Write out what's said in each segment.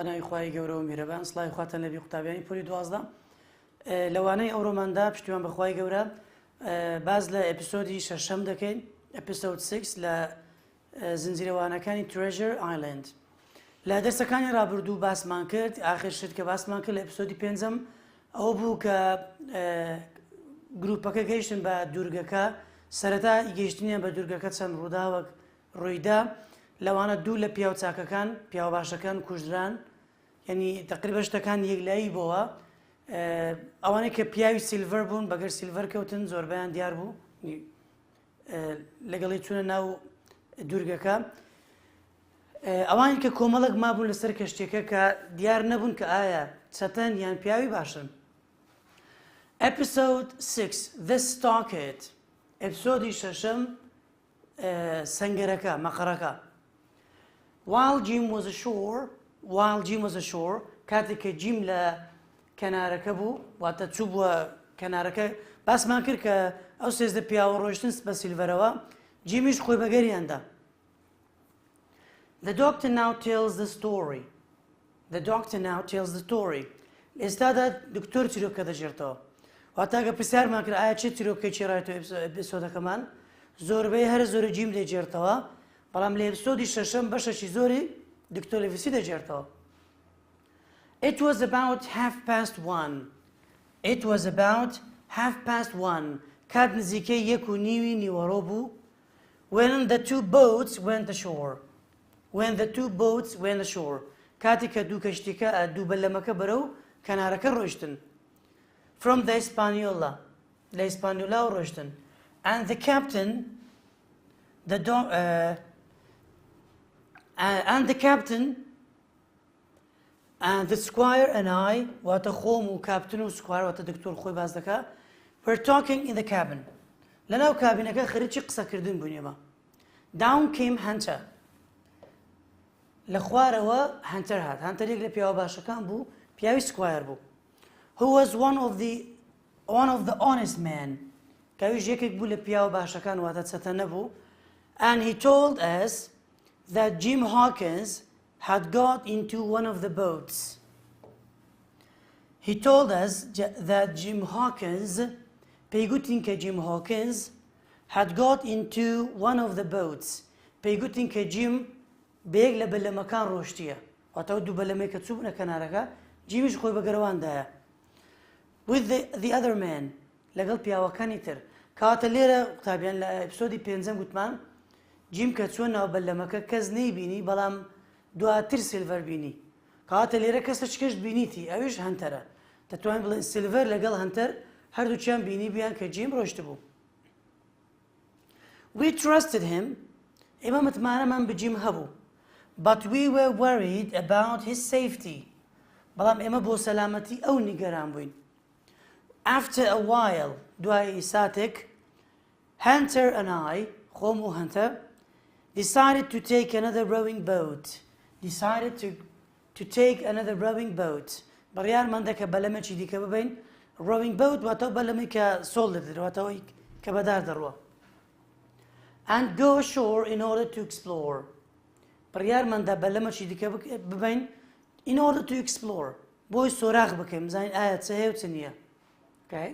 بەناوی خوای گەورە و میهرەبان سڵای خواتان لەبی قوتابیانی پۆلی 12 لەوانەی ئەوڕۆماندا پشتیوان بەخوای گەورە باز لە ئەپیسۆدی شەشەم دەکەین ئەپیسۆد 6 لە زنجیرەوانەکانی ترێژر ئایلند لە دەرسەکانی ڕابردوو باسمان کرد ئاخر شت کە باسمان کرد لە ئەپیسۆدی پێنجەم ئەوە بوو کە گروپەکە گەیشتن بە دوورگەکە سەرەتا گەیشتنیان بە دوورگەکە چەند ڕووداوەک ڕوویدا لەوانە دوو لە پیاو چاکەکان پیاو باشەکان کوژران یعنی تقریبا شتەکان یەکلایی بۆەوە ئەوانەی کە پیاوی سیلڤەر بوون بەگەر سیلڤەر کەوتن زۆربیان دیار بوو لەگەڵی چوونە ناو دوورگەکە ئەوانی کە کۆمەڵک مابوون لەسەر کەشتێکە کە دیار نەبوون کە ئایا چەتەن یان پیاوی باشن. Episode 6 The Stockade ئەپیسۆدی شەشەم سەنگەرەکە مەقەڕەکە. While Jim was ashore کاتێک کە جیم لە کەنارەکە بوو واتە چوو بووە کەنارەکە باسمان کرد کە ئەو سێزدە پیاوە ڕۆیشتن بە سیلڤەرەوە جیمیش خۆی بەگەریاندا. The doctor now tells the story. ئێستادا دکتۆر چیرۆکە دەژێرتەوە واتاگە پرسیارمان کرد ئایا چه چیرۆکەی چێڕایەوە ئەپیسۆدەکەمان زۆربەی هەر زۆری جیم دەجێرتەوە بەڵام لە ئەپیسۆدی شەشەم بەشەشی زۆری دکتۆر لێڤیسی دەجێرتەوە. It was about 1:30 کات نزیکەی 1:30 نیوەڕۆ بوو when the two boats went ashore کاتێک کە دوو کەشتیکە دوو بەلەمەکە بەرەو کەنارەکە ڕۆیشتن from the Hispaniola لە ئیسپانیۆلا ڕۆیشتن and the captain and the squire and I واتە خۆم و کاپتن و سکوار واتە دکتۆر خۆی باز دەکا were talking in the cabin لەناو کابینەکە خەریکی قسەکردن بوونیەوە. Down came Hunter لە خوارەوە هەنتەر هات هەنتەرێک لە پیاوە باشەکان بوو پیاوی سکوایر بوو who was one of the honest men کاویش یەکێک بوو لە پیاوە باشەکان واتە چەتە نەبوو and he told us that Jim Hawkins had got into one of the boats. He told us that Jim Hawkins پێیگوتین کە Jim Hawkins had got into one of the boats پێیگوتین کە جیم بەیەک لە بەلەمەکان ڕۆشتیە واتەوە دوو بەلەمەی کە چوو بنە کەنارەکە جیمیش خۆی بەگەرەواندایە with the other man لەگەڵ پیاوەکانی تر کەواتە لێرە قوتابیان لە ئەپیسۆدی پێنجەم گوتمان جیم کە چووە ناو بەلەمەکە کەس نەیبینی بەڵام دواتر سیلڤەر بینی کەواتە لێرە کەسە چکەشت بینیتی ئەویش هەنتەرە دەتوانین بڵێن سیلڤەر لەگەڵ هەنتەر هەردووچیان بینی بیان کە جیم ڕۆشت بوو. We trusted him ئێمە متمانەمان بجیم هەبوو but we were worried about his safety بەڵام ئێمە بۆ سەلامەتی ئەو نیگەران بووین. After a while دوای ساتێک Hunter and I خۆم و هەنتەر decided to take another rowing boat بڕیارمان دەکە بەلەمەکی دیکە ببین rowing boat واتەوە بەلەمەی کە سۆڵ دەدرێتەوەی کە بەدار دەڕوە and go ashore in order to explore بڕیارماندا بەلەمەکی دیکە ببین in order to explore بۆی سۆراغ بکەین بزانین ئایا چه هەیە و چ نییە. Okay?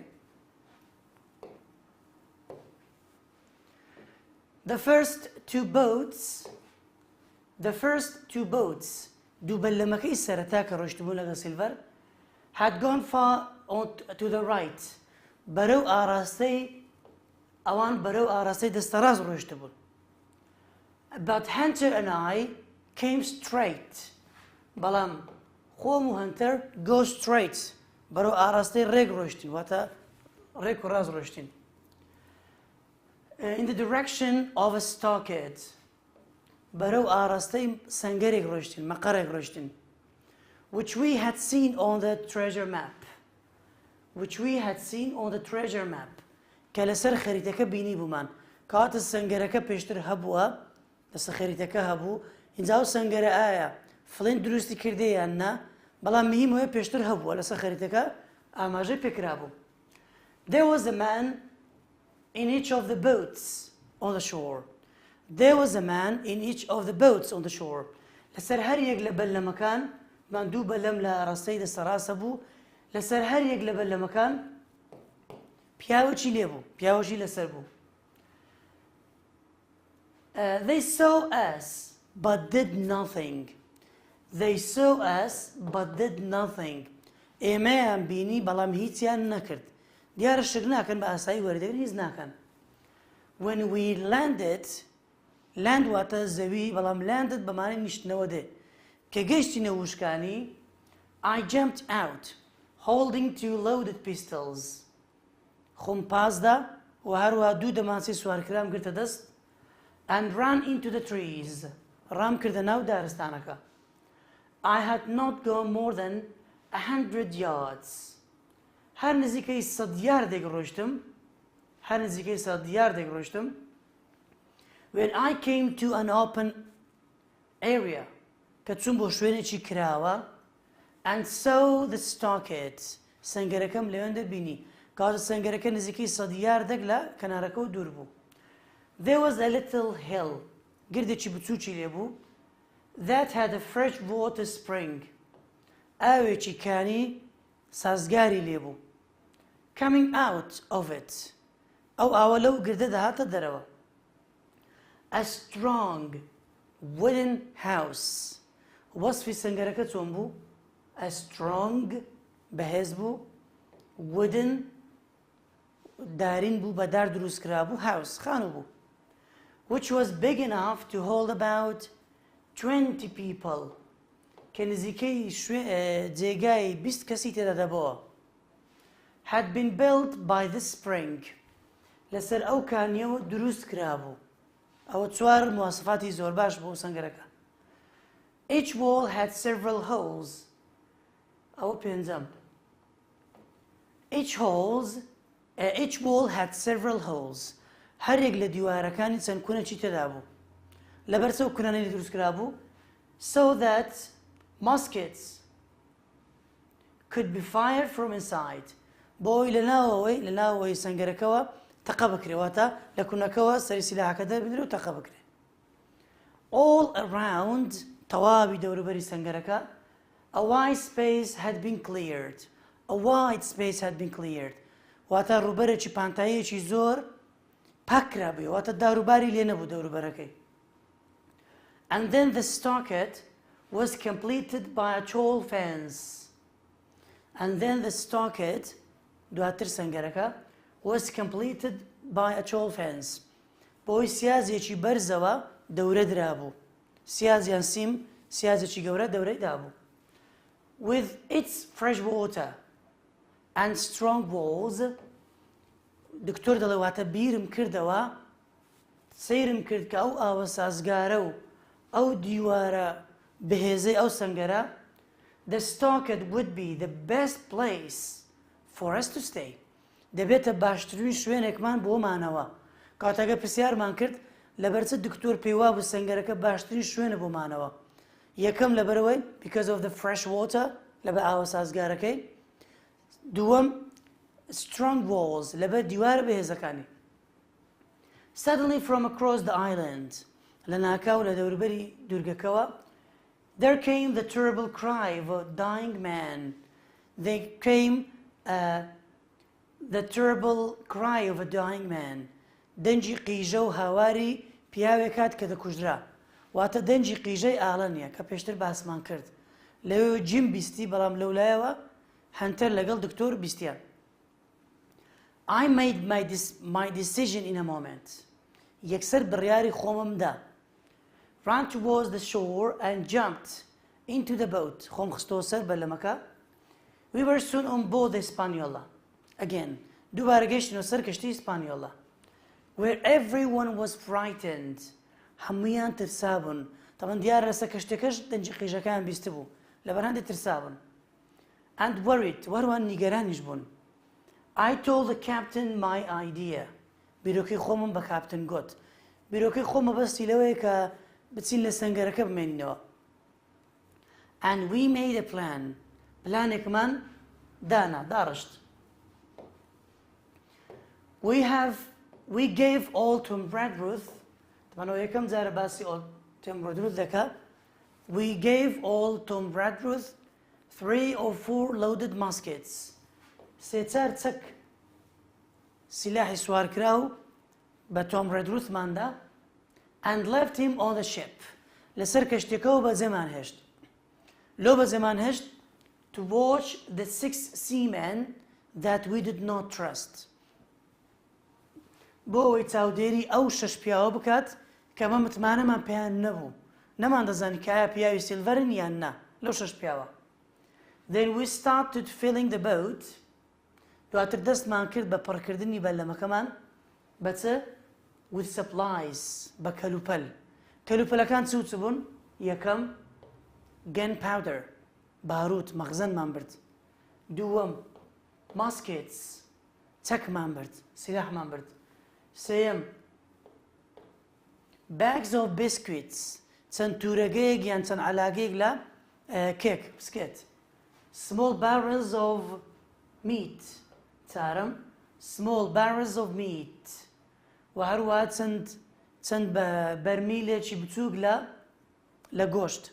The first two boats دوو بەلەمەکەی سەرەتا کە ڕۆیشتبوون لەگەڵ سیلڤەر had gone far to the right بەرەو ئاراستەی ئەوان بەرەو ئاراستەی دەستەڕاست ڕۆیشتبوون. But Hunter and I came straight بەڵام خۆم و هەنتەر go straight بەرەو ئاراستەی ڕێک ڕۆیشتین واتە ڕێک و ڕاست ڕۆیشتین. In the direction of a stockade بەرەو ئاراستەی سەنگەرێک ڕۆیشتین مەقەرێک ڕۆیشتین which we had seen on the treasure map کە لەسەر خەریتەکە بینی بوومان کەواتە سەنگەرەکە پێشتر هەبووە لەسەر خەریتەکە هەبوو اینجا و سەنگەرە ئایا فڵین دروستی کردێ یان نا بەڵام مهمەوەی پێشتر هەبووە لەسەر خەریتەکە ئاماژەی پێکرا بوو. There was a man in each of the boats on the shore لەسەر هەر یەک لە بەلەمەکان من دوو بەلەم لە ڕاستەی دەسەڕاستە بوو لەسەر هەر یەک لە بەلەمەکان پیاوەکی لێبوو پیاوەشی لەسەر بوو. They saw us but did nothing. They saw us but did nothing. ئێمەیان بینی بەڵام هیچیان نەکرد. دیارە شک ناکەن بە ئاسایی وەردەگرن هیچ ناکەن. When we landed land واتە زەوی بەڵام landed بەمانەی نیشتنەوە دێ کە گەیشتینە وشکانی I jumped out holding two loaded pistols. خۆم پازدا و هەروە دوو دەمانچەی سوارکرام گرتە دەست and ran into the trees. ڕام کردە ناو دارستانەکە. I had not gone more than 100 yards. هەر نزیکەی 100 یاردێک ڕۆیشتم هەر نزیکەی 100 یاردێک ڕۆیشتم when I came to an open area کە چوون بۆ شوێنێکی کراوە and saw the stockade سەنگەرەکەم لەوێن دەبینی کاتە سەنگەرەکە نزیکەی 100 یاردێک لە کەنارەکەەوە دوور بوو. There was a little hill گردێکی بچووکی لێبوو that had a fresh water spring ئاوێکی کانی سازگاری لێبوو coming out of it ئەو ئاوە لەو گردە دەهاتە دەرەوە. A strong wooden house وەسفی سەنگەرەکە چۆن بوو؟ A strong بەهێز بوو wooden دارین بوو بە دار دروست کرا بوو house خانوو بوو which was big enough to hold about 20 people کە نزیکەی جێگای 20 کەسی تێدا دەبەوە. Had been built by the spring لەسەر ئەو کانیەوە دروست کرا بوو. ئەوە چوار مواسفاتی زۆر باش بۆ سەنگەرەکە. Each wall had several holes. ئەوە پێنجەم. Each wall had several holes. هەرێک لە دیوارەکانی چەند کونەی تێدا بوو. لەبەر چەو کونانەی دروست کرا بوو so that muskets could be fired from inside. بۆی لەناوەوەی سەنگەرەکەەوە تەقە بکرێواتە لە کوونەکەەوە سەری سیلاحەکە دەربدرێ و تەقە بکرێ. All around تەواوی دەوروبەری سەنگەرەکە a wide space had been cleared. A wide space had been cleared. واتە ڕووبەرێکی پانتاییەکی زۆر پاکرا بووی واتە داروباری لێ نەبوو دەوروبەرەکەی. And then the stockade was completed by a tall fence. And then the stockade دواتر سەنگەرەکە was completed by a tall fence. بۆی سیازێکی بەرزەوە دەورە درابوو. سیازیان سیم سیازێکی گەورە دەورەی دابوو. With its fresh water and strong walls دکتۆر دەڵێ واتە بیرم کردەوە سەیرم کرد کە ئەو ئاوە سازگارە و ئەو دیوارە بەهێزەی ئەو سەنگەرە the stockade would be the best place for us to stay. دەبێتە باشترین شوێنێکمان بۆمانەوە. کاتەکە پرسیارمان کرد لەبەرچە دکتۆر پێیوا بوو سەنگەرەکە باشترین شوێنە بۆمانەوە. یەکەم لەبەرەوەی because of the fresh water لەبەر ئاوە سازگارەکەی. دووەم strong walls لەبەر دیوارە بەهێزەکانی. Suddenly from across the island لە ناکاو لە دەوروبەری دوورگەکەوە there came the terrible cry of a dying man. They came the terrible cry of a dying man. دەنجی قیژە و هاواری پیاوێک هات کە دەکوژرا. واتە دەنجی قیژەی ئاڵەنیە کە پێشتر باسمان کرد. لەوێ جیم بیستی بەڵام لەولایەوە هەنتەر لەگەڵ دکتۆر بیستیان. I made my decision in a moment. یەکسەر بڕیاری خۆمم دا. Ran towards the shore and jumped into the boat. خۆم خستەوە سەر بەلەمەکە. We were soon on board the Hispaniola. Again, دووبارە گەیشتینەوە سەر کەشتی ئیسپانیۆڵا. Where everyone was frightened. هەموویان ترسا بوون. تەمەن دیارە لەسەر کەشتەکەش دەنجی قیژەکەیان بیست بوو. لەبەر هەندێک ترسا بوون. And worried. وەروان نیگەرانیش بوون. I told the captain my idea. بیرۆکەی خۆمم بە کاپتن گوت. بیرۆکەی خۆمە بەستی لەوەیە کە بچین لە سەنگەرەکە بمێنینەوە. And we made a plan. پلانێکمان داڕشت. We gave all to Redruth. تەمەنەوە یەکەم جارە باسی Tim Redruth دەکا. We gave all Tom Bradruth 3 or 4 loaded muskets. سێچار چەک سلاحی سوارکراو بە تۆم ڕێدروثماندا and left him on the ship. لەسەر کەشتێکەوە بەجێمان هێشت. لۆ بەجێمان هێشت to watch the 6 seamen that we did not trust. بۆ ئەوەی چاودێری ئەو 6 پیاوە بکات کە ئەمە متمانەمان پێیان نەبوو. نەمان دەزانی کە ئایا پیاوی سیلڤەرن یان نا لەو 6 پیاوە. Then we started filling the boat. دواتر دەستمان کرد بە پڕکردنی بەلەمەکەمان بە چ with supplies بە کەلوپەل. کەلوپەلەکان چ بوون؟ یەکەم gunpowder باروت مەخزەنمان برد. دووەم muskets چەکمان برد سلاحمان برد. سێیەم bags of biscuits چەند تورەگەیەک یان چەند عەلاگەیەک لە کێک بسکێت. small barrels of meat چارەم small barrels of meat و هەروەها چەند بەرمیلێکی بچووک لە گۆشت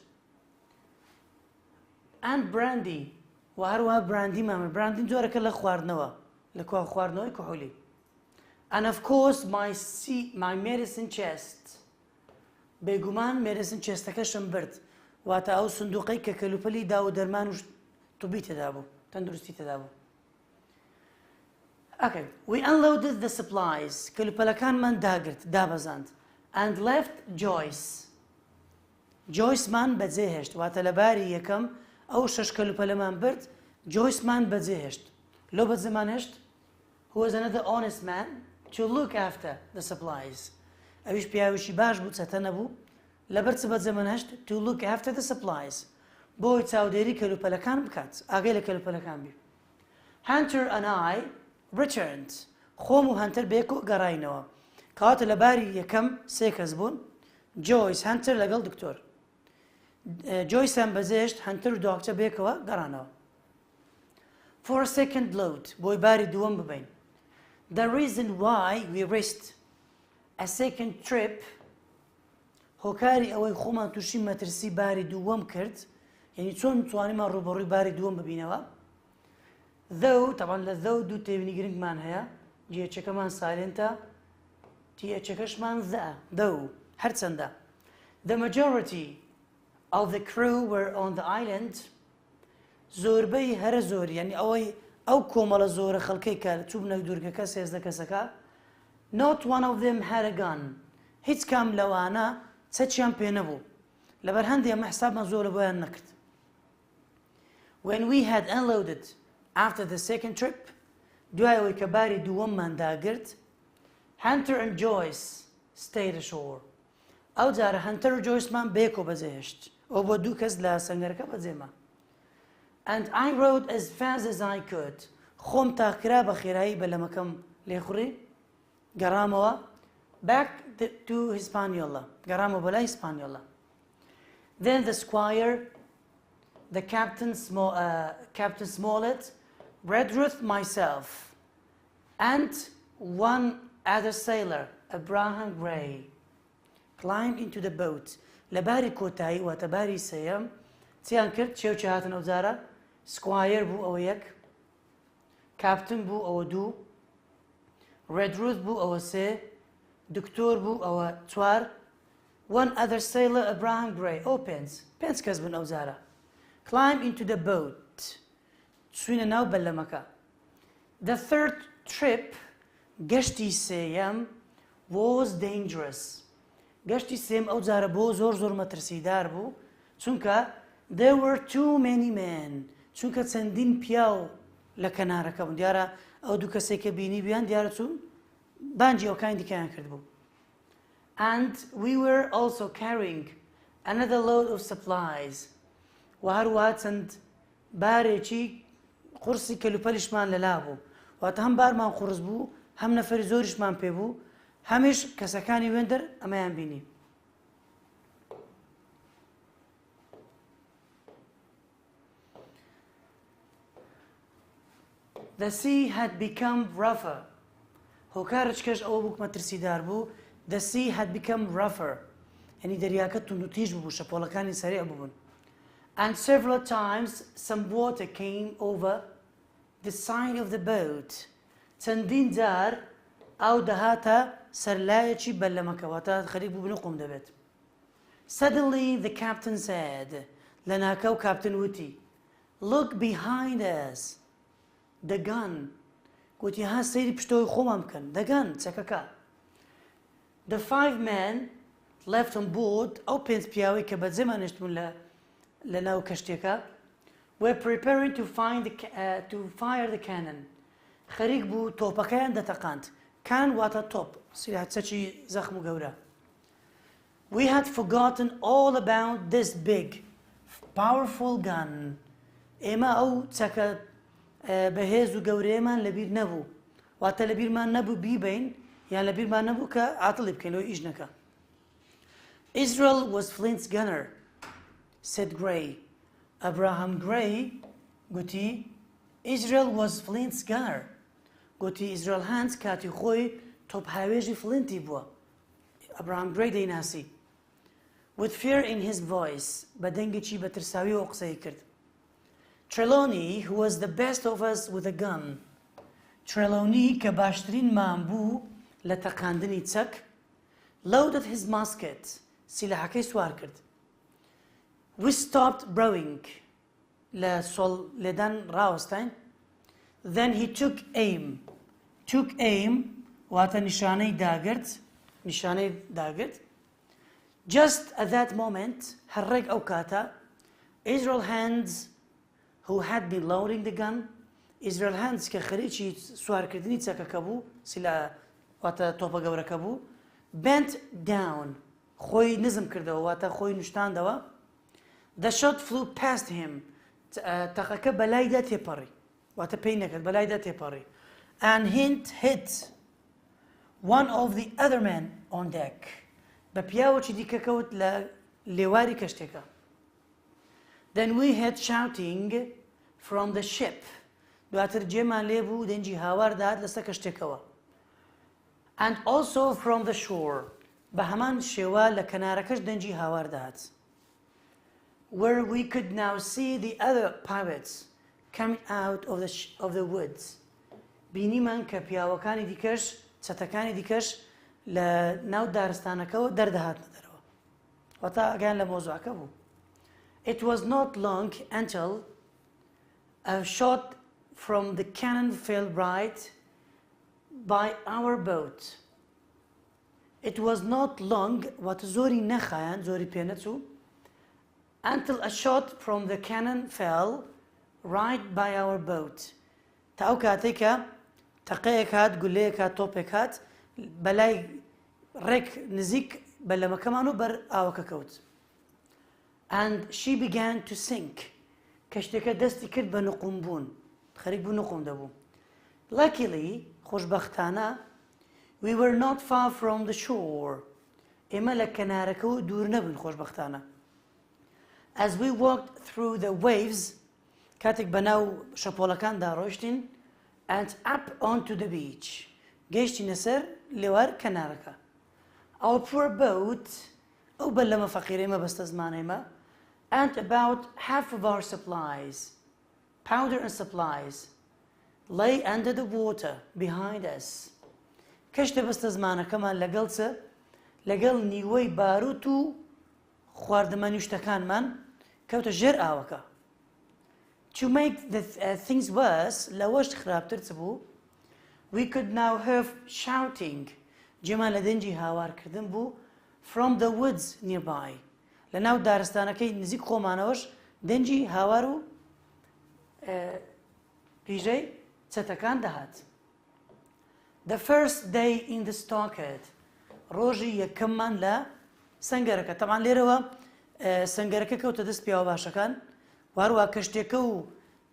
and brandy و هەروەها براندیمان براندی جۆرەکە لە خواردنەوە لە کوا خواردنەوەی کحولی and of course my medicine chest بێگومان medicine chestەکەشم برد واتە ئەو سندوقەی کە کەلوپەلی داو و دەرمان و توبی تێدا بوو تەندروستی تێدا بوو. Okay, we unloaded the supplies. کەلوپەلەکانمان داگرت دابەزاند and left Joyce. Joyceمان بەجێهێشت واتە لەباری یەکەم ئەو 6 کەلوپەلەمان برد Joyceمان بەجێهێشت. لۆ بەجێمان هێشت who was another honest man to look after the supplies. ئەویش پیاویشی باش بوو چەتە نەبوو لەبەر چ بەجێمان هێشت to look after the supplies. بۆی چاودێری کەلوپەلەکان بکات ئاگای لە کەلوپەلەکان بی. Hunter and I returned. خۆم و هەنتەر بێک و گەڕاینەوە. کەواتە لەباری یەکەم 3 کەس بوون جۆیس هەنتەر لەگەڵ دکتۆر. جۆیسیان بەجێهێشت هەنتەر و دۆکتە بێکەوە گەڕانەوە. For a second load بۆی باری دووەم ببین. The reason why we risked a second trip هۆکاری ئەوەی خۆمان تووشی مەترسی باری دووەم کرد یعنی چۆن توانیمان ڕوبەڕووی باری دووەم ببینەوە. though طبعا لە though دوو تێبینی گرنگمان هەیە جێچەکەمان سایلنتە تیەچەکەشمان though هەرچەندە. The majority of the crew were on the island. زۆربەی هەرە زۆر یعنی ئەو کۆمەڵە زۆرە خەڵکەی کە چوبنە دوورگەکە 13 کەسەکە not one of them had a gun. هیچ کام لەوانە چەچیان پێ نەبوو لەبەر هەندێک ئەمە حسابمان زۆر لە بۆیان نەکرد. When we had unloaded after the second trip دوای ئەوەی کە باری دووەممان داگرت Hunter and Joyce stayed ashore. ئەو جارە هەنتەر و جۆیسمان بێکۆ بەجێهێشت ئەو بۆ 2 کەس لە سەنگەرەکە بەجێما. And I rode as fast as I could. خۆم تاکرا بە خێرایی بەلەمەکەم لێخوڕی گەڕامەوە back to Hispaniola. گەڕامەوە بەلای Hispaniola. Then the squire, the Captain Smollett, Redruth, myself, and one other sailor, Abraham Gray, climbed into the boat. لەباری کۆتایی واتە باری سێیەم چیان کرد چێوچی هاتن ئەو جارە سکوایر بوو ئەوە 1 کاپتن بوو ئەوە 2 Redruth بوو ئەوە 3 دکتۆر بوو ئەوە 4 one other sailor Abraham Gray ئەو 5 کەس بن ئەو جارە climb into the boat چوینە ناو بەلەمەکە. The third trip گەشتی سێیەم was dangerous. گەشتی سێم ئەو جارە بۆ زۆر مەترسیدار بوو چونکە there were too many men چونکە چەندین پیاو لە کەنارەکە بوون دیارە ئەو 2 کەسێکە بینی بیان دیارە چوون بانجی ئەوکانی دیکەیان کرد بوو. And we were also carrying another load of supplies. و هەروەها چەند بارێکی قورسی کەلوپەلیشمان لەلا بوو واتە هەم بارمان قورس بوو هەم نەفەری زۆریشمان پێ بوو هەمیش کەسەکانی وێندەر ئەمەیان بینی. The sea had become rougher. هۆکارچکەش ئەوە بوو مەترسیدار بوو. The sea had become rougher. هەنی دەریاکە تونند و تیژ بوو شەپۆڵەکانی سەریع بوون. And several times some water came over the side of the boat. چەندین جار ئاو دەهاتە سەرلایەکی بەلەمەکەواتە خەریک بوو بنقم دەبێت. Suddenly the captain said, لە ناکەو کاپتن وتی Look behind us. The gun. گوتی ها سەیری پشتەوەی خۆمان بکەن. The gun چەکەکە. The 5 men left on board ئەو 5 پیاوەی کە بەجێمان هێشتبوون لە ناو کەشتێکە were preparing to fire the cannon. خەریک بوو تۆپەکەیان دەتەقاند. Can واتە تۆپ سیلاچەکی زەخم و گەورە. We had forgotten all about this big powerful gun. ئێمە ئەو چەکە بەهێز و گەورەیەمان لەبیر نەبوو. واتە لەبیرمان نەبوو بیبین یان لەبیرمان نەبوو کە عاتڵی بکەین لەوەی ئیش نەکە. Israel was Flint's gunner, said Gray. Abraham Gray گوتی Israel was Flint's gunner. گوتی Israel Hans کاتی خۆی تۆپ هاوێژی فلینتی بووە. Abraham Gray دەیناسی. With fear in his voice بە دەنگێکی بە ترساویەوە قسەی کرد. Trelawney, who was the best of us with a gun. Trelawney کە باشترین مان بوو لە تەقاندنی چەک loaded his musket. سیلەحەکەی سوار کرد. We stopped rowing. لێدان ڕاوەستاین. Then he took aim. Took aim واتە نیشانەی داگرت. Just at that moment هەرڕێک ئەو کاتە Israel Hands who had been loading the gun Israel Hands کە خەریکی سوارکردنی چەکەکە بوو سیلا واتە تۆپە گەورەکە بوو bent down خۆی نزم کردەوە واتە خۆی نیشتاندەوە. The shot flew past him. تەقەکە بەلایدا تێپەڕی واتە پێی نەکرد بەلایدا تێپەڕی. And hit one of the other men on deck. بە پیاوەکی دیکە کەوت لە لێواری کەشتێکە. Then we heard shouting from the ship. دواتر جێمان لێ بوو دەنجی هاوار داهات لەسەر کەشتێکەوە. And also from the shore. بە هەمان شێوە لە کەنارەکەش دەنجی هاوار داهات. Where we could now see the other pirates coming out of the woods. بینیمان کە پیاوەکانی دیکەش چەتەکانی دیکەش لە ناو دارستانەکەەوە دەردەهاتنە دەرەوە. واتە ئەگەیان لە مۆزوعەکە بوو. It was not long until a shot from the cannon fell right by our boat. It was not long واتە زۆری نەخایان زۆری پێ نەچوو until a shot from the cannon fell right by our boat. تا ئەو کاتێک کە تەقەیەک هات گولەیەک هات تۆپێک هات بەلای ڕێک نزیک بەلەمەکەمان و بەر ئاوەکە کەوت. And she began to sink. کەشتێکە دەستی کرد بە نقومبوون خەریک بوو نقوم دەبوو. Luckily خۆشبەختانە we were not far from the shore. ئێمە لە کەنارەکەەوە دوور نەبوون خۆشبەختانە. As we walked through the waves کاتێک بەناو شەپۆڵەکاندا ڕۆیشتین and up onto the beach گەیشتینە سەر لێوار کەنارەکە. Our poor boat ئەو بەلەمە فەقیرەیمە بەستە زمانەیمە and about half of our supplies powder and supplies lay under the water behind us. کەشتە بەستە زمانەکەمان لەگەڵ چە لەگەڵ نیوەی باروت و خواردەمەنی شتەکانمان کەوتە ژێر ئاوەکە. To make the things worse لەوەش خراپتر چ بوو we could now hear shouting جێمان لە دەنجی هاوارکردن بوو from the woods nearby. لە ناو دارستانەکەی نزیک خۆمانەوەش دەنجی هاوار و پیژەی چەتەکان دەهات. The first day in the stockade ڕۆژی یەکەممان لە سەنگەرەکە تەمان لێرەوە سەنگەرەکە کەوتە دەست پیاوە باشەکان وارووا کەشتێکە و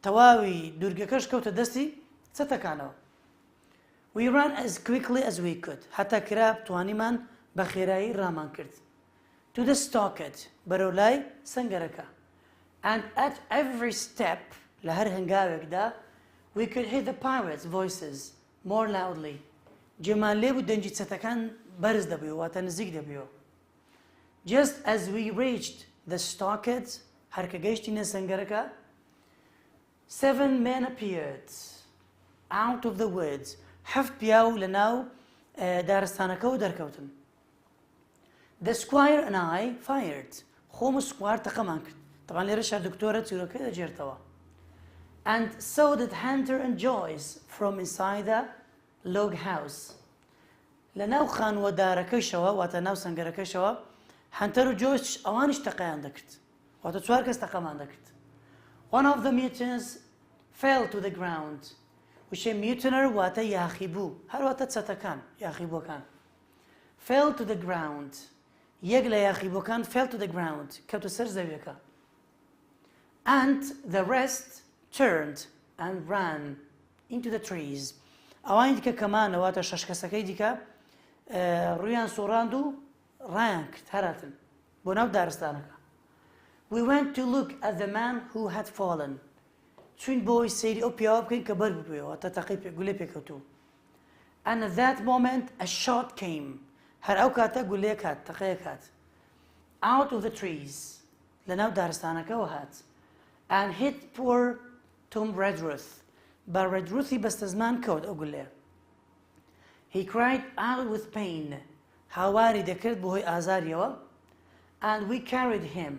تەواوی دوورگەکەش کەوتە دەستی چەتەکانەوە. We ran as quickly as we could هەتا کرا توانیمان بە خێرایی ڕامان کرد. To the stockade بەرەو لای سەنگەرەکە. And at every step لە هەر هەنگاوێکدا we could hear the pirates' voices more loudly. جێمان لێ بوو دەنجی چەتەکان بەرز دەبێەوە واتە نزیک دەبێەوە. just as we reached the stockade هەر کە گەیشتینە سەنگەرەکە 7 men appeared out of the woods هەفت پیاو لە ناو دارستانەکە دەرکەوتن the squire and I fired خۆم و سکوار تەقەمان کرد طبعا لێرە شار دکتۆرە چیرۆکەی دەجێرتەوە and so did Hunter and Joyce from inside the log house لە ناو خانوەدارەکەیشەوە واتە ناو سەنگەرەکەیشەوە هەنتەر و جۆیس ئەوانیش تەقەیان دەکرد واتە چوار کەس تەقەمان دەکرد one of the mutants fell to the ground وشێ mutiner واتە یاخیبوو هەرواتە چەتەکان یاخیبووەکان fell to the ground یەک لە یاخیبووەکان fell to the ground کەوتە سەر زەویەکە and the rest turned and ran into the trees ئەوانی دیکە کەمانە واتە شەش کەسەکەی دیکە ڕویان سۆڕاند و ڕایان کرد هەراتن بۆ ناو دارستانەکە we went to look at the man who had fallen چوین بۆی سەیری ئەو پیاوە بکەین کە بەر ببوویەوە تا تەقەی گولەی پێکەوتوو and at that moment a shot came هەر ئەو کاتە گولەیە کات تەقەیە کات out of the trees لە ناو دارستانەکەەوە هات and hit poor Tom Redruth بە ڕێدروثی بەستە زمان کەوت ئەو گولەیە he cried out with pain هاواری دەکرد بەهۆی ئازاریەوە and we carried him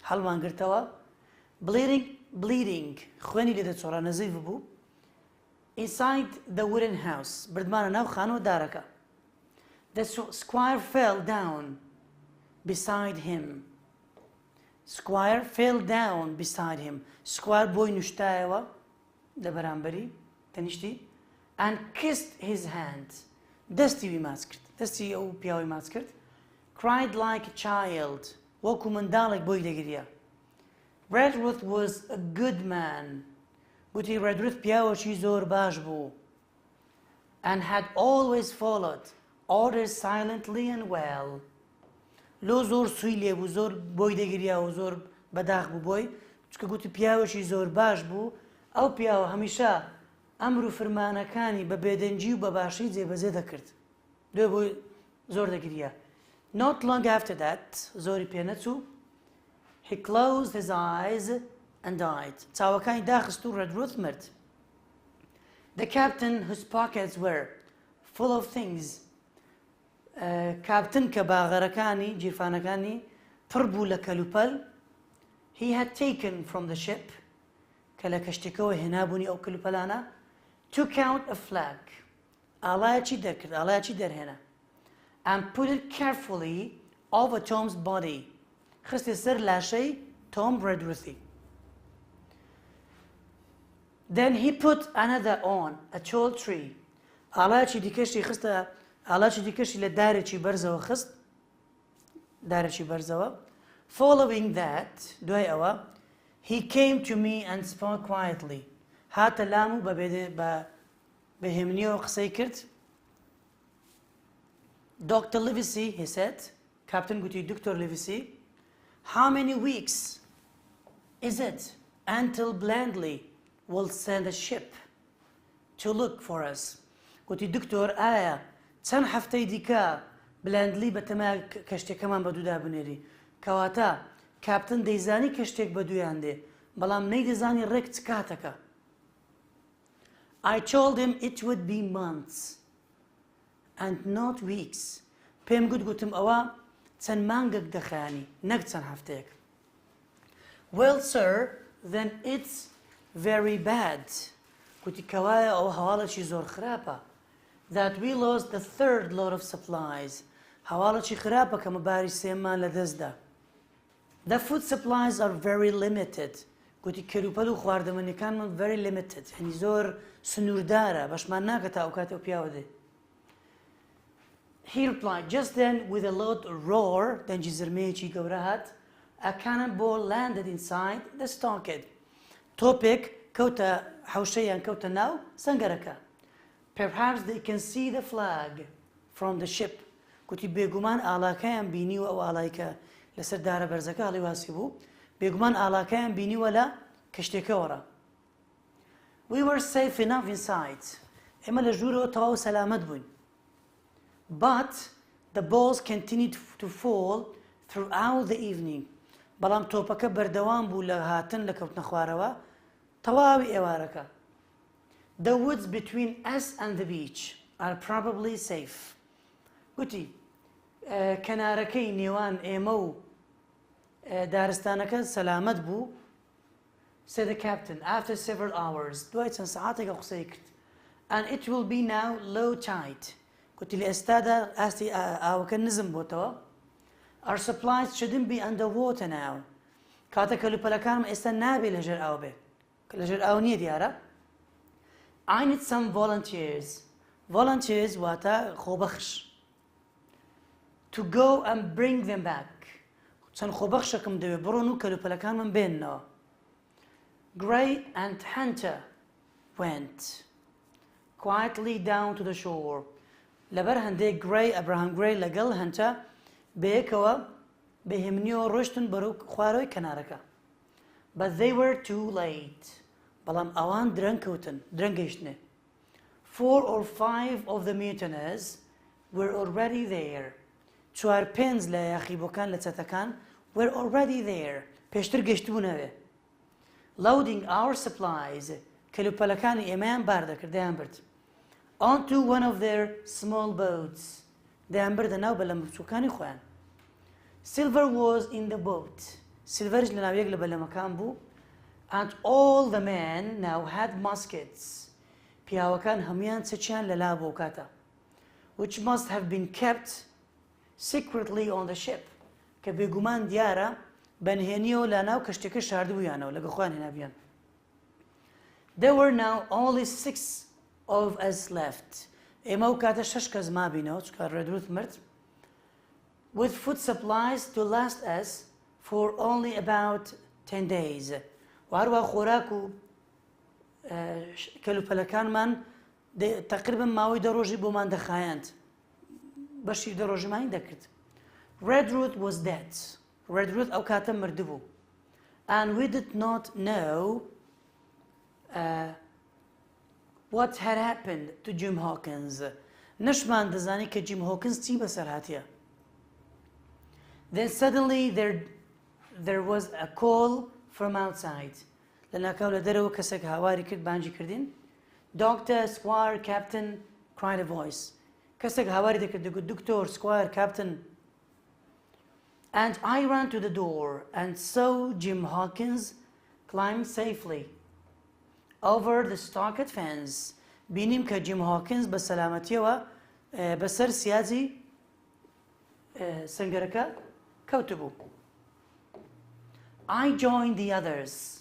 هەڵمان گرتەوە bleeding خوێنی لێ دەچۆڕە نەزیف بوو inside the wooden house بردمانە ناو خانەوە دارەکە the squire fell down beside him squire fell down beside him squire بۆی نوشتایەوە لە بەرامبەری تەنیشتی and kissed his hand دەستی وی ماچ کرد دەستی ئەو پیاوەی ماچ کرد cried like a child وەکو منداڵێک بۆی دەگریا Redruth was a good man گوتی Redruth پیاوەکی زۆر باش بوو and had always followed orders silently and well لۆ زۆر سووی لێبوو زۆر بۆی دەگریا و زۆر بەداخ بوو بۆی چکە گوتی پیاوەکی زۆر باش بوو ئەو پیاوە هەمیشە ئەمر و فرمانەکانی بە بێدەنجی و بە باشی جێبەجێ دەکرد دوێ بۆی زۆر دەگریا not long after that زۆری پێ نەچوو he closed his eyes and died چاوەکانی داخست و Redruth مرد the captain whose pockets were full of things کاپتن کە باغەرەکانی جیرفانەکانی پڕ بوو لە کەلوپەل he had taken from the ship کە لە کەشتێکەوە هێنابوونی ئەو کەلوپەلانە took out a flag ئاڵایەکی دەرکرد ئاڵایەکی دەرهێنا and put it carefully over Tom's body خستی سەر لاشەی Tom Redruthi then he put another on a tall tree ئاڵایەکی دیکەشی خستە ئاڵایەکی دیکەشی لە دارێکی بەرزەوە خست دارێکی بەرزەوە following that دوای ئەوە he came to me and spoke quietly هاتە لام و بە بەهێمنیەوە قسەی کرد Dr. Livesey he said Captain گوتی دکتۆر Livesey how many weeks is it until Blandly will send a ship to look for us گوتی دکتۆر ئایا چەند هەفتەی دیکە بلاندلی بەتەمای کەشتێکەمان بە دوودا بنێری کەواتە کاپتن دەیزانی کەشتێک بە دوویان دێ بەڵام نەیدەزانی ڕێک چ کاتەکە I told him it would be months and not weeks پێم گوتم ئەوە چەند مانگێک دەخایانی نەک چەند هەفتەیەک well sir then it's very bad گوتی کەوایە ئەوە هەواڵێکی زۆر خراپە that we lost the third load of supplies هەواڵێکی خراپە کە مەباری سێمان لە دەستدا the food supplies are very limited گوتی کەلوپەل و خواردەمەنیەکانمان very limited هەنی زۆر سنووردارە بەشمان ناکە تا ئەو کاتێ ئەو پیاوە دێ he replied just then with a loud roar دەنجی زرمەیەکی گەورە هات a cannonball landed inside the stockade تۆپێک کەوتە حەوشەیان کەوتە ناو سەنگەرەکە perhaps they can see the flag from the ship گوتی بێگومان ئاڵاکەیان بینیوە ئەو ئاڵایکە لەسەر دارە بەرزەکە هەڵی واسی بوو بێگومان ئاڵاکەیان بینیوە لە کەشتێکەوەڕە we were safe enough inside ئێمە لە ژوورەوە تەواو سەلامەت بووین but the balls continued to fall throughout the evening بەڵام تۆپەکە بەردەوام بوو لە هاتن لە کەوتنە خوارەوە تەواوی ئێوارەکە. The woods between us and the beach are probably safe. گوتی کەنارەکەی نێوان ئێمە و دارستانەکە سەلامەت بوو. said the captain after several hours دوای چەند سەعاتێکە قسەی کرد. and it will be now low tide. گوتی لە ئێستادا ئاستی ئاوەکە نزم بۆتەوە. our supplies shouldn't be underwater now. کاتە کەلوپەلەکانم ئێستا نابێت لەژێر ئاو بێت. لەژێر ئاو نییە دیارە. I need some volunteers. Volunteers واتە خۆبەخش. to go and bring them back. چەند خۆبەخشەکەم دەوێت بڕۆن و کەلوپەلەکانم بێننەوە. Gray and Hunter went quietly down to the shore. لەبەر هەندێک Gray ئەبراهام Gray لەگەڵ Hunter بەیەکەوە بەهێمنیەوە ڕۆشتن بەرەو خوارەوەی کەنارەکە. but they were too late. بەڵام ئەوان درەنگ گەیشتنێ. 4 or 5 of the mutineers were already there. 4-5 لە یاخیبۆکان لە چەتەکان were already there. پێشتر گەیشتبوونەوێ. loading our supplies. کەلوپەلەکانی ئێمەیان بار دەکرد دەیان برد. onto one of their small boats. دەیان بردە ناو بەلەمبچووکانی خۆیان. Silver was in the boat. سیلڤەرش لە ناو یەک لە بەلەمەکان بوو. and all the men now had muskets. پیاوەکان هەمویان چەکیان لە لا بۆ کاتە. which must have been kept secretly on the ship. کە بێگومان دیارە بەنهێنیەوە لە ناو کەشتەکە شاردبوویانەوە لەگە خۆیان هێنابیان. there were now only 6 of us left. ئێمە و کاتە 6 کەس مابینەوە چکە ڕێدروت مرد. with food supplies to last us for only about 10 days. وهروە خۆراک و کەلوپەلەکانمان تقریبا ماوەی دەڕۆژی بۆمان دەخایاند. بەشی دەڕۆژمانی دەکرد. Redroot was dead. Redroot ئەو کاتە مردبوو. and we did not know what had happened to Jim Hawkins. نەشمان دەزانی کە Jim Hawkins چی بەسەر هاتیە. then suddenly there was a call from outside. لە ناکاو لە دەرەوە کەسێک هاواری کرد بانجی کردین. doctor, squire, captain, cried a voice. کەسێک هاواری دەکرد دەگوت دکتۆر squire, captain. and I ran to the door and saw Jim Hawkins climb safely over the stockade fence. بینیم کە Jim Hawkins بە سەلامەتیەوە بەسەر سیازی سنگەرەکە کەوتبوو. I joined the others.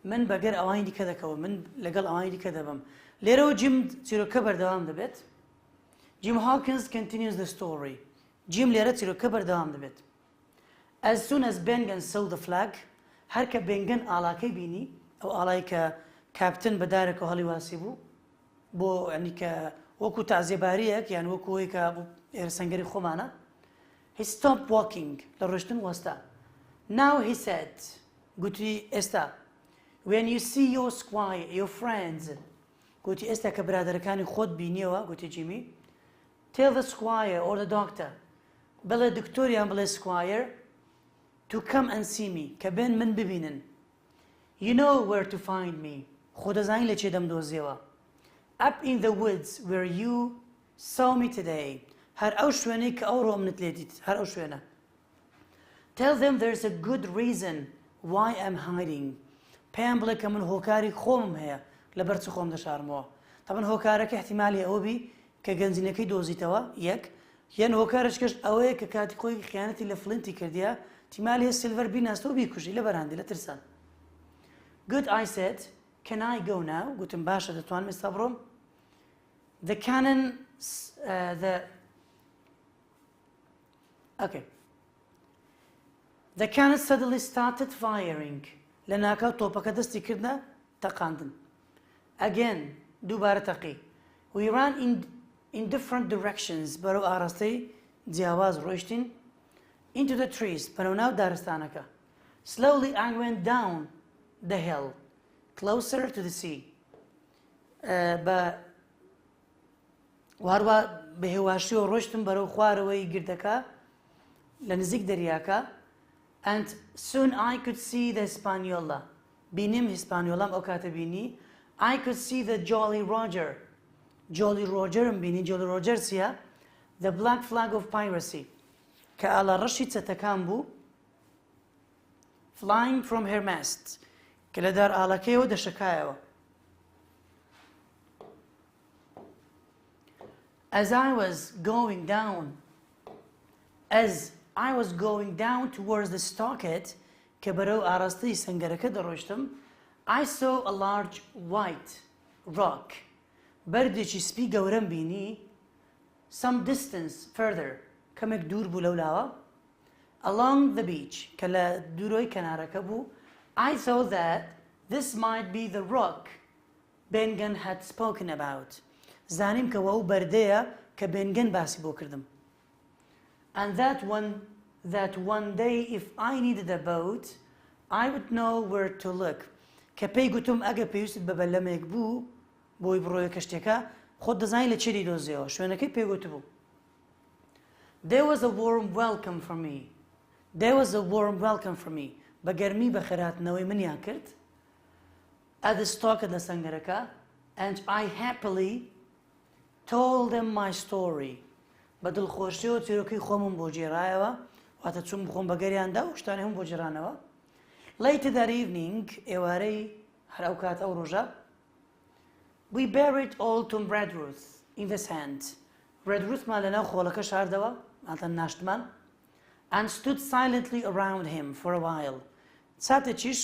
من بەگەر ئەوانی دیکە دەکەوم. من لەگەڵ ئەوانی دیکە دەبم. لێرەوە جیم چیرۆکە بەردەوام دەبێت. Jim Hawkins continues the story. جیم لێرە چیرۆکە بەردەوام دەبێت. as soon as Bengen saw the flag. هەر کە بێنگەن ئاڵاکەی بینی ئەو ئاڵایی کە کاپتن بەدارێکەوە هەڵی واسی بوو بۆ ئەنی کە وەکو تازیێباریەک یان وەکو ئەوەی کە ئێرەسەنگەری خۆمانە. he stopped walking. لە ڕۆشتن وەستا. now he said. گوتی ئێستا. when you see your squire, your friends. گوتی ئێستا کە برادەرەکانی خۆت بینیەوە گوتی جیمی. tell the squire or the doctor. بڵێ دکتۆریان بڵێ squire to come and see me. کە بێن من ببینن. you know where to find me. خۆ دەزانی لە چێ دەمدۆزیەوە. up in the woods where you saw me today. هەر ئەو شوێنەی کە ئەو ڕۆمنت لێ دیت. هەر ئەو شوێنە. tell them there's a good reason why I'm hiding. پێیان بڵێ کە من هۆکاری خۆمم هەیە لەبەر چ خۆم دەشارمەوە. طبعا هۆکارەکە احتیمالی ئەوە بی کە گەنجینەکەی دۆزیتەوە یەک یان هۆکارش کەش ئەوەیە کە کاتی خۆی خیانەتی لە فلنتی کردیە احتیمالی هەیە سیلڤەر بیناستەوە بیکوژی لە بەرهەندی لە ترسان. good I said. can I go now. گوتم باشە دەتوانم ئێستا بڕۆم. the cannon the cannon suddenly started firing. لە ناکاو تۆپەکە دەستی کردنە تەقاندن. again دووبارە تەقی. we ran in different directions. بەرەو ئاراستەی جیاواز ڕۆیشتین. into the trees. بەرەو ناو دارستانەکە. slowly I went down the hill closer to the sea. بە واروە بە هێواشیەوە ڕۆیشتم بەرەو خوارەوەی گردەکە لە نزیک دەریاکە and soon I could see the Hispaniola بینیم هیسپانیۆڵام ئەو کاتە بینی I could see the Jolly Roger Jolly Rogerم بینی Jolly Roger چیە the black flag of piracy کە ئاڵە ڕەشی چەتەکان بوو flying from her mast کە لە دار ئاڵەکەیەوە دەشەکایەوە As I was going down towards the stockade کە بەرەو ئاراستەی سەنگەرەکە دەڕۆیشتم I saw a large white rock بەردێکی سپی گەورەم بینی some distance further کەمێک دوور بوو لەولاوە along the beach کە لە دوورۆی کەنارەکە بوو I thought that this might be the rock Bengen had spoken about زانیم کە وەو بەردەیە کە بێنگەن باسی بۆ کردم and that one day if I needed a boat I would know where to look کە پێی گوتم ئەگە پێویستت بە بەلەمێک بوو بۆی بڕۆیە کەشتێکە خۆت دەزانی لە چێری دۆزیەوە شوێنەکەی پێگوت بوو There was a warm welcome for me بە گەرمی بە خێراتنەوەی منیان کرد at the stockade لە سەنگەرەکە and I happily told them my story بە دڵخۆشیەوە چیرۆکەی خۆمم بۆ جێڕایەوە واتە چوون بخۆم بە گەریاندا و شتانی هەم بۆ جێڕانەوە Later that evening ئێوارەی هەر ئەو کات ئەو ڕۆژە We buried old Tom Redruth in the sand Redruthمان لەناو خۆڵەکە شاردەوە ماتە ناشتمان and stood silently around him for a while ساتێکیش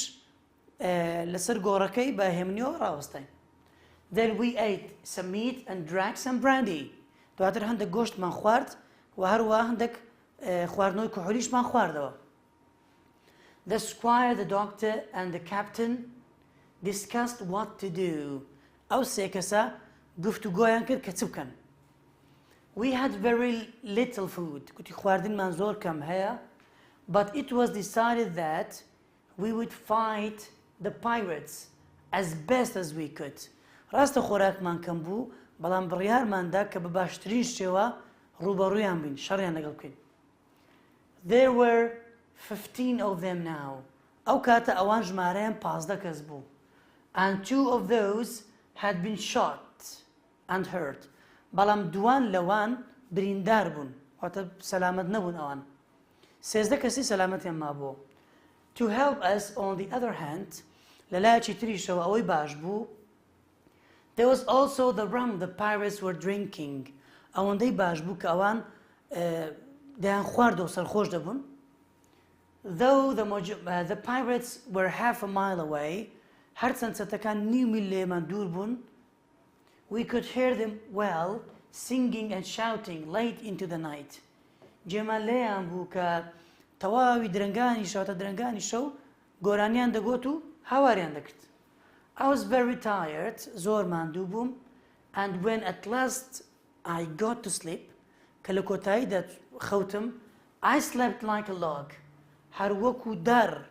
لەسەر گۆڕەکەی بە هێمنیەوە ڕاوەستاین Then we ate some meat and drank some brandy. دواتر هەندێک گۆشتمان خوارد و هەروە هەندێک خواردنەوەی کحولیشمان خواردەوە. The squire, the doctor and the captain discussed what to do. ئەو سێ کەسە گفتوگۆیان کرد کە چ بکەن. We had very little food. گوتی خواردنمان زۆر کەم هەیە. But it was decided that we would fight the pirates as best as we could. ڕاستە خۆراکمان کەم بوو بەڵام بڕیارماندا کە بە باشترین شێوە ڕوبەڕوویان بین شەڕیان لەگەڵ بکەین There were 15 of them now ئەو کاتە ئەوان ژمارەیان 15 کەس بوو and 2 of those had been shot and hurt بەڵام دوان لەوان بریندار بوون واتە سەلامەت نەبوون ئەوان 13 کەسی سەلامەتیان مابووە To help us on the other hand لەلایەکی تریشەوە ئەوەی باش بوو There was also the rum the pirates were drinking. ئەوەندەی باش بوو کە ئەوان دەیان خواردەوە سەرخۆش دەبوون. Though the pirates were half a mile away, هەرچەند چەتەکان نیو میل لێمان دوور بوون, we could hear them well singing and shouting late into the night. جێمان لێیان بوو کە تەواوی درەنگانی شەوتە درەنگانی شەو گۆرانیان دەگوت و هاواریان دەکرد. I was very tired, زۆر ماندوو بووم, and when at last I got to sleep, کە لە کۆتاییدا خەوتم, I slept like a log. هەر وەکو دار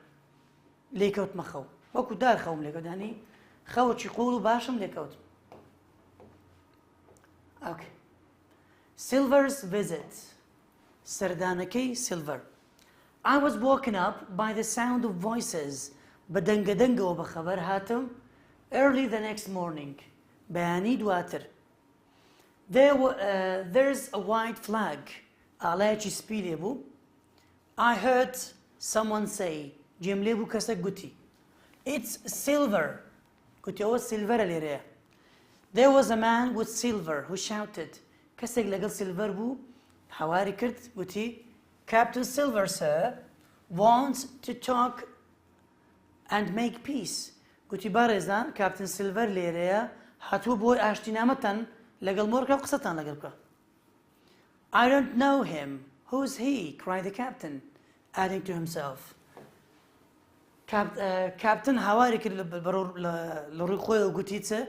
لێکەوتمە خەو. وەکو دار خەوم لێکەوت. یعنی خەوەکی قوڵ و باشم لێکەوتم. Okay. Silver's visit. سەردانەکەی Silver. I was woken up by the sound of voices. بە دەنگەدەنگەوە بە خەبەر هاتم. Early the next morning, بەیانی دواتر. There's a white flag. ئاڵایەکی سپی لێ بوو. I heard someone say, جێم لێ بوو کەسێک گوتی. It's silver. گوتی ئەوە سیلڤەرە لێرەیە. There was a man with silver who shouted. کەسێک لەگەڵ سیلڤەر بوو هاواری کرد گوتی Captain Silver, sir, wants to talk and make peace. گوتی بارێزان کاپتن سیلڤەر لێرەیە هاتووە بۆی ئاشتینامەتان لەگەڵ مۆرکە و قسەتان لەگەڵ بکە. I don't know him. Who's he? cried the captain, adding to himself. کاپتن هاواری کرد لە ڕووی خۆیەوە گوتی چە؟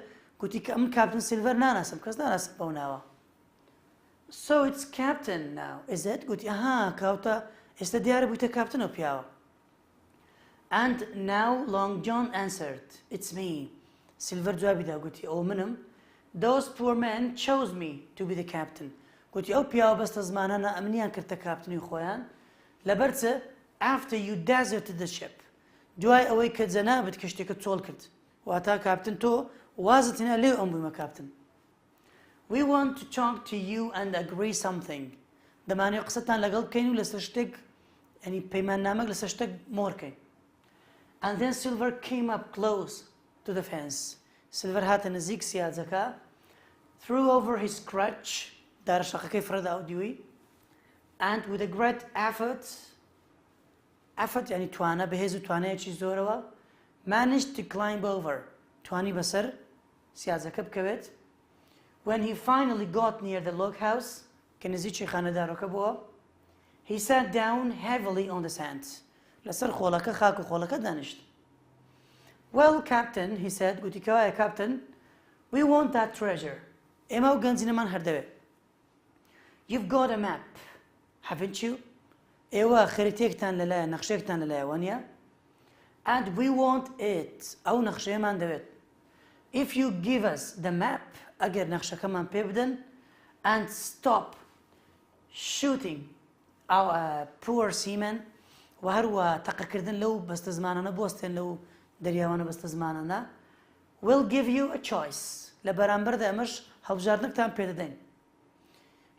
گوتی کە من کاپتن سیلڤەر ناناسم کەس ناناسم بەو ناوە. So it's captain now, is it? گوتی ئەها کاوتە ئێستا دیارە بوویتە کاپتنەوە پیاوە. And now Long John answered, It's me. Silver جوابیدا گوتی ئەو منم. Those poor men chose me to be the captain. گوتی ئەو پیاوە بەستە زمانانە ئەمنیان کردە کاپتنی خۆیان. لەبەرچە after you deserted the ship دوای ئەوەی کە جەنابەت کەشتێکت چۆڵ کرد واتە کاپتن تۆ وازت هێنا لێو ئەم بوویمە کاپتن we want to talk to you and agree something دەمانێت قسەتان لەگەڵ بکەین و لەسەر شتێک ینی پەیماننامەک لەسەر شتێک مۆڕکەین and then Silver came up close to the fence Silver هاتە نزیک سیاجەکە threw over his crutch دارەشەقەکەی فرەدا و دیوی and with a great effort ینی توانە بەهێز و توانەیەکی زۆرەوە managed to climb over توانی بەسەر سیاجەکە بکەوێت when he finally got near the log house کە نزیکی خانەدارەکە بووە he sat down heavily on the sand لەسەر خۆڵەکە خاک و خۆڵەکە دانیشت well captain he said گوتی کەوایە captain we want that treasure ئێمە و گەنجینەمان هەردەوێت you've got a map haven't you ئێوە خەریتێکتان لەلایە نەخشەیەکتان لەلایەوە نیە and we want it ئەو نەخشەیەمان دەوێت if you give us the map ئەگەر نەخشەکەمان پێ بدەن and stop shooting our poor seamen و هەروە تەقەکردن لەو بەستە زمانانە بۆستێن لەو دەریاوانە بەستە زمانانە we'll give you a choice لە بەرامبەردا ئەمەش هەڵبژاردنێکتان پێ دەدەین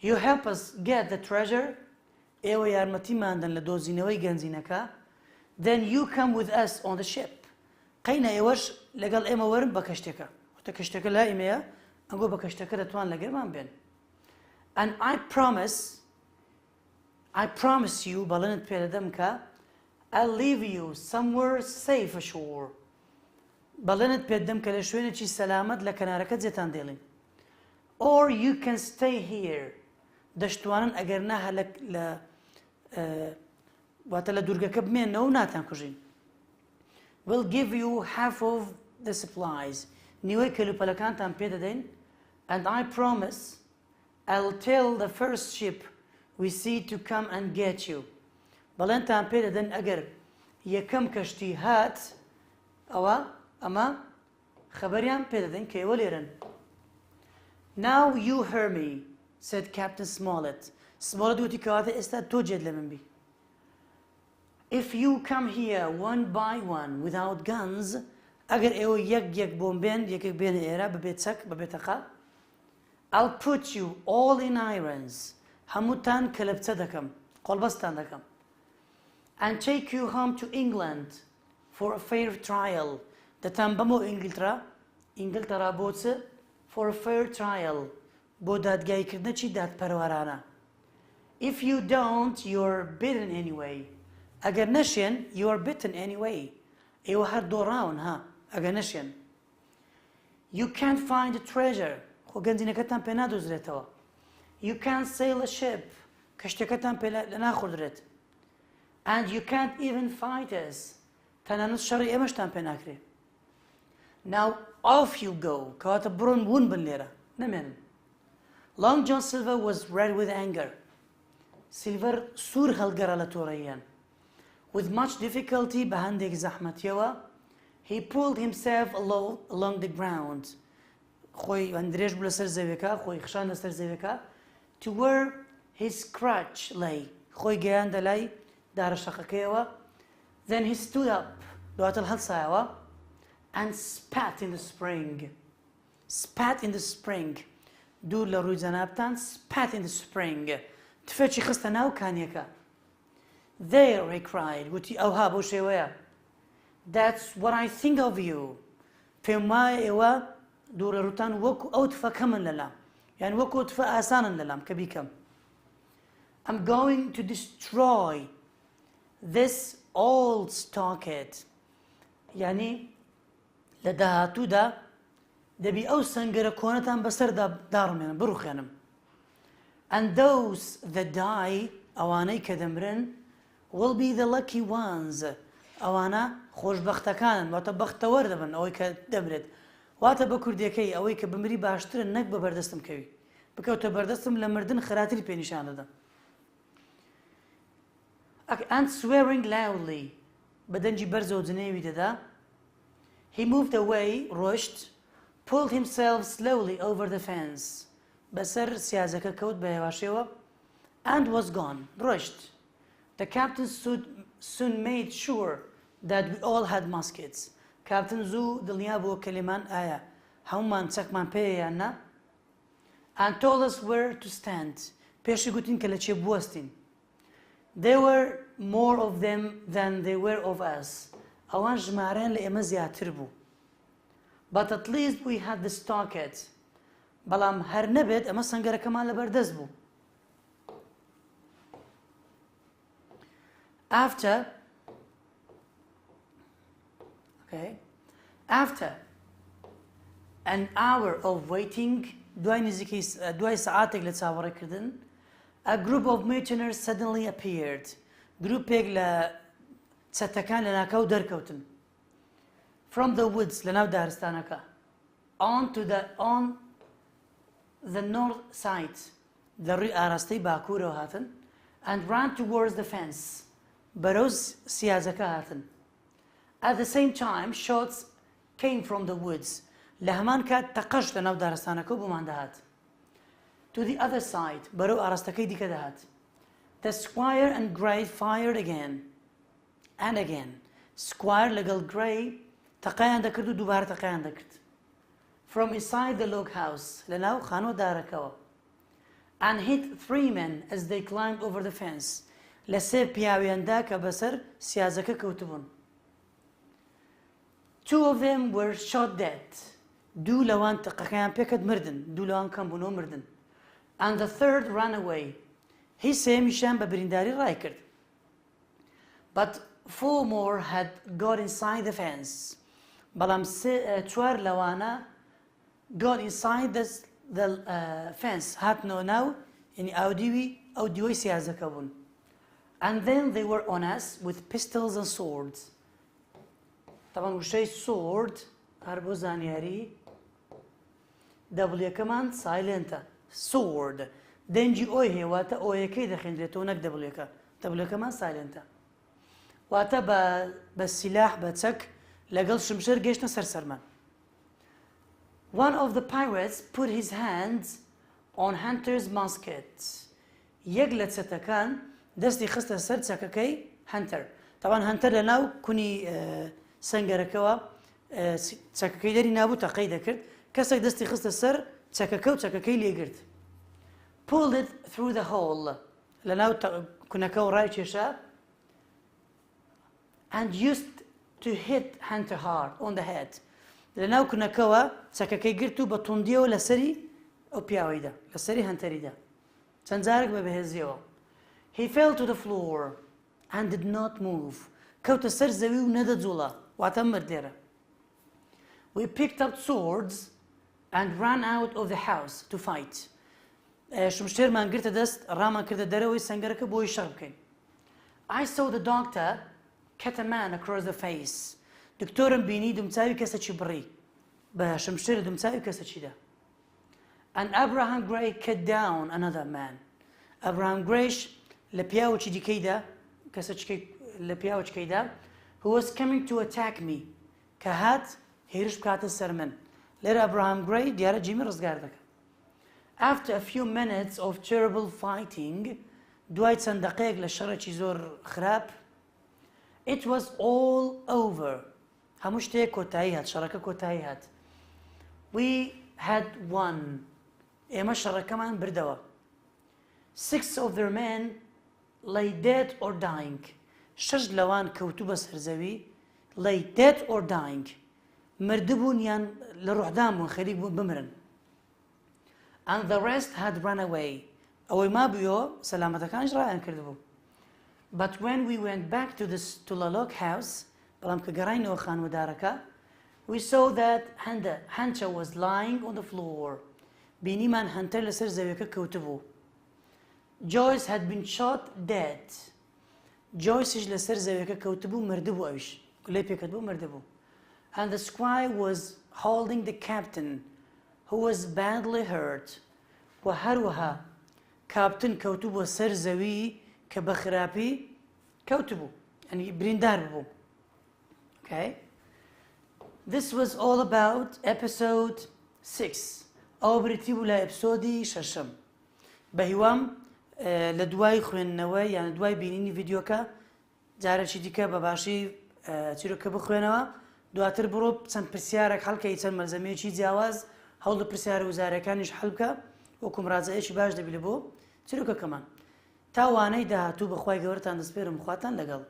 you help us get the treasure ئێوە یارمەتیماندن لە دۆزینەوەی گەنجینەکە then you come with us on the ship قەینە ئێوەش لەگەڵ ئێمە وەرن بە کەشتێکە وتە کەشتەکە لا ئێمەیە ئەنگۆ بە کەشتەکە دەتوان لەگەڵمان بێن and I promise you بەڵێنت پێ دەدەم کە I'll leave you somewhere safe ashore بەڵێنت پێ دەدەم کە لە شوێنێکی سەلامەت لە کەنارەکە جێتان دێڵین or you can stay here دەشتوانن ئەگەر ناهە لە واتە لە دوورگەکە بمێنەوە و ناتان کوژین we'll give you half of the supplies نیوەی کەلوپەلەکانتان پێ دەدەین and I promise I'll tell the first ship we see to come and get you بەڵێنتان پێ دەدەن ئەگەر یەکەم کەشتی هات ئەمە خەبەریان پێ دەدەن کە ئێوە لێرن now you hear me said Captain Smollett Smollett وتی کەواتە ئێستا تۆ جێت لە من بی if you come here one by one without guns ئەگەر ئێوە یەک بۆم بێن یەکێک بێنە ئێرە بەبێ چەک بەبێ تەقا I'll put you all in irons هەمووتان کەلەپچە دەکەم قۆڵبەستان دەکەم and take you home to England for a fair trial دەتان بەمەوە ئینگلتەرا بۆ چ for a fair trial بۆ دادگایکردنەکی دادپەروەرانە if you don't you're bitten anyway ئەگەر نەشێن you're bitten anyway ئێوە هەر دۆڕاون ها ئەگەر نەشێن you can't find a treasure خۆ گەنجینەکەتان پێ نادۆزرێتەوە you can't sail a ship کەشتەکەتان پێ لە ناخوردرێت and you can't even fight us تەنانەت شەڕی ئێمەشتان پێ ناکرێت now off you go کەواتە بڕۆن ون بن لێرە نەمێنن Long John Silver was red with anger Silver سوور هەڵگەڕا لە تۆڕەیان with much difficulty بە هەندێک زەحمەتیەوە he pulled himself along the ground خۆی درێژ بوو لەسەر زەویەکە خۆی خشان لەسەر زەویەکە to where his crutch lay خۆی گەیاندە لای دارەشەقەکەیەوە then he stood up دواتر هەڵسایەوە and spat in the spring دوور لە ڕووی جەنابتان spat in the spring تفێکی خستە ناو کانیەکە there he cried وتی ئەوها بۆ شێوەیە that's what I think of you پێم وایە ئێوە دوورە ڕووتان وەکو ئەو تفەکە من لەلام یان وەکو تفە ئاسانن لەلام کە بیکەم I'm going to destroy this old stockade یعنی لە داهاتوودا دەبی ئەو سەنگەرە کۆنەتان بەسەردا داڕمێنم بڕوخێنم and those that die ئەوانەی کە دەمرن will be the lucky ones ئەوانە خۆشبەختەکانن واتە بەختەوەر دەبن ئەوەی کە دەمرێت واتە بە کوردیەکەی ئەوەی کە بمری باشترن نەک بە بەردەستم کەوی بکەوتە بەردەستم لە مردن خراتری پێنیشان دەدەم and swearing loudly بە دەنجی بەرزە و جنێوی دەدا he moved away ڕۆشت pulled himself slowly over the fence بەسەر سیازەکە کەوت بە هێواشێوە and was gone ڕۆشت The captain soon made sure that we all had muskets. Captain زوو دڵنیا بووە کەلێمان ئایا هەمومان چەکمان پێیە یان نا and told us where to stand. پێشی گوتین کە لە چێ بوەستین. There were more of them than there were of us. ئەوان ژمارەیان لە ئێمە زیاتر بوو. But at least we had the stocket. بەڵام هەر نەبێت ئەمە سەنگەرەکەمان لەبەردەست بوو. After an hour of waiting, دوای سەعاتێک لە چاوەڕێکردن, a group of mutineers suddenly appeared. گروپێک لە چەتەکان لە ناکاو دەرکەوتن. From the woods لەناو دارستانەکە. On the north side لە ڕووی ئاراستەی باکوورەوە هاتن and ran towards the fence. بەرەو سیازەکە هاتن. At the same time, shots came from the woods. لە هەمان کات تەقەش لەناو دارستانەکە بۆمان دەهات. To the other side, بەرەو ئاراستەکەی دیکە دەهات. The squire and Grey fired again and again. Squire لەگەڵ Grey تەقەیان دەکرد و دووبارە تەقەیان دەکرد. From inside the log house, لەناو خانۆ دارەکەوە. And hit 3 men as they climbed over the fence. لەسێر پیاویاندا کە بەسەر سیازەکە کەوتبوون. 2 of them were shot dead. دوو لەوان تەقەکەیان پێکەت مردن. دوو لەوان کەم بوونەوە مردن. And the third ran away. هی سێمیشیان بە برینداری ڕای کرد. But 4 more had got inside the fence. بەڵام 4 لەوانە got inside the fence. هاتنەوە ناو یعنی ئەو دیوەی سیازەکە بوون. And then they were on us with pistols and swords. طبعا وشەی sword هەر بۆ زانیاری دەبڵیەکەمان سایلنتە. sword دەنجی ئۆی هەیە واتە ئۆیەکەی دەخێنرێتەوە نەک دەبڵیەکە. دەبڵیەکەمان سایلنتە. واتە بە سیلاح بە چەک لەگەڵ شمشێر گەیشتە سەر سەرمان. One of the pirates put his hands on Hunter's musket. یەک لە چەتەکان دەستی خستە سەر چەکەکەی هەنتەر. طبعا هەنتەر لە ناو کونی سەنگەرەکەوە چەکەکەی دەری نابوو تەقەی دەکرد. کەسێک دەستی خستە سەر چەکەکە و چەکەکەی لێگرت. Pulled it through the hole. لە ناو کونەکە و ڕای کێشا. And used to hit Hunter hard on the head. لە ناو کونەکەوە چەکەکەی گرت و بە توندیەوە لەسەری ئەو پیاوەیدا لەسەری هەنتەریدا چەند جارێک بە بەهێزیەوە. He fell to the floor and did not move. کەوتە سەر زەوی و نەدەجوڵا واتە مردێرە. We picked up swords and ran out of the house to fight. شمشێرمان گرتە دەست ڕامان کردە دەرەوەی سەنگەرەکە بۆی شەڕ بکەین. I saw the doctor cut a man across the face. دکتۆرم بینی دومچاوی کەسێکی بڕی بە شمشێر دومچاوی کەسێکیدا. And Abraham Gray cut down another man. Abraham Grayش لە پیاوەکی دیکەیدا کەسێکی لە پیاوەکەیدا who was coming to attack me کە هات هێرش بکاتە سەر من. لێرە Abraham Gray دیارە جیمی ڕزگار دەکات. After a few minutes of terrible fighting, دوای چەند دقەیەک لە شەڕێکی زۆر خراپ, it was all over. هەموو شتێک کۆتایی هات شەڕەکە کۆتایی هات. We had won. ئێمە شەڕەکەمان بردەوە. 6 of their men lay dead or dying. 6 لەوان کەوتوو بە سەرزەوی lay dead or dying. مردبوون یان لە ڕوحدان بوون خەریک بوون بمرن. And the rest had run away. ئەوەی ما بوویەوە سەلامەتەکانش ڕایان کردبوو. But when we went back to the log house, بەڵام کە گەڕاینەوە خانوەدارەکە, we saw that Hunter was lying on the floor. بینیمان هەنتەر لەسەر زەویەکە کەوتبوو. Joyce had been shot dead. Joyceش لەسەر زەویەکە کەوتبوو مردبوو ئەویش. گولەی پێکەوتبوو مردبوو. And the squire was holding the captain who was badly hurt. و هەروەها کاپتن کەوتوو بۆ سەر زەوی کە بە خراپی کەوتبوو. یعنی بریندار بوو. Okay? This was all about episode 6. ئەوە بریتی بوو لە ئەپسۆدی 6. بە هیوام لە دوای خوێندنەوە یان دوای بینینی ڤیددیۆکە جارێکی دیکە بە باشی چیرۆکە بخوێنەوە دواتر بڕۆ چەند پرسیارێک هەڵکەی چەند مەرزەمەیەکی جیاواز هەوڵ لە پرسیارە وزارەکانیش هەڵ بکە وەکو مراجعەیەکی باش دەبێت بۆ چیرۆکەکەمان تا وانەی داهاتوو بەخوای گەورەتان دەسپێرم خواتان لەگەڵ